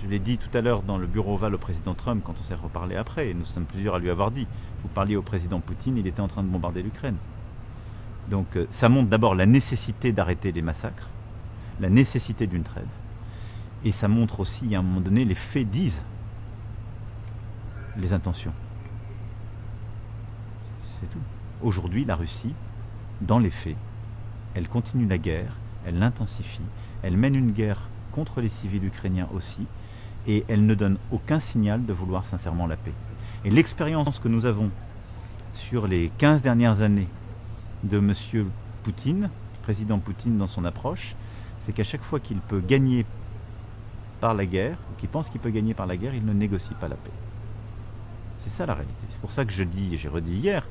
Je l'ai dit tout à l'heure dans le bureau ovale au président Trump quand on s'est reparlé après, et nous sommes plusieurs à lui avoir dit, vous parliez au président Poutine, il était en train de bombarder l'Ukraine. Donc ça montre d'abord la nécessité d'arrêter les massacres, la nécessité d'une trêve, et ça montre aussi à un moment donné, les faits disent les intentions. C'est tout. Aujourd'hui, la Russie, dans les faits, elle continue la guerre, elle l'intensifie, elle mène une guerre contre les civils ukrainiens aussi, et elle ne donne aucun signal de vouloir sincèrement la paix. Et l'expérience que nous avons sur les 15 dernières années de M. Poutine, président Poutine dans son approche, c'est qu'à chaque fois qu'il peut gagner par la guerre, ou qu'il pense qu'il peut gagner par la guerre, il ne négocie pas la paix. C'est ça la réalité. C'est pour ça que je dis, et j'ai redit hier,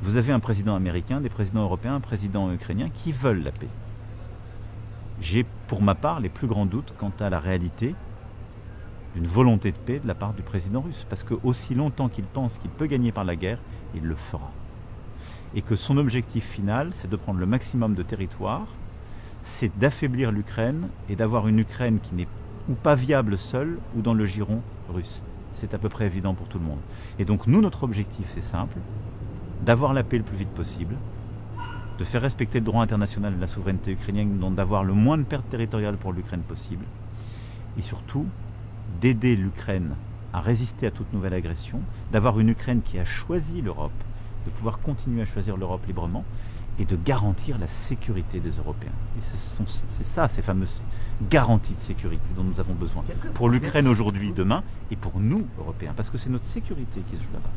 vous avez un président américain, des présidents européens, un président ukrainien qui veulent la paix. J'ai pour ma part les plus grands doutes quant à la réalité d'une volonté de paix de la part du président russe. Parce que aussi longtemps qu'il pense qu'il peut gagner par la guerre, il le fera. Et que son objectif final, c'est de prendre le maximum de territoire, c'est d'affaiblir l'Ukraine et d'avoir une Ukraine qui n'est ou pas viable seule ou dans le giron russe. C'est à peu près évident pour tout le monde. Et donc nous, notre objectif, c'est simple, d'avoir la paix le plus vite possible, de faire respecter le droit international et la souveraineté ukrainienne, donc d'avoir le moins de pertes territoriales pour l'Ukraine possible, et surtout d'aider l'Ukraine à résister à toute nouvelle agression, d'avoir une Ukraine qui a choisi l'Europe, de pouvoir continuer à choisir l'Europe librement, et de garantir la sécurité des Européens. Et c'est ça, ces fameuses garanties de sécurité dont nous avons besoin, pour l'Ukraine aujourd'hui, demain, et pour nous, Européens, parce que c'est notre sécurité qui se joue là-bas.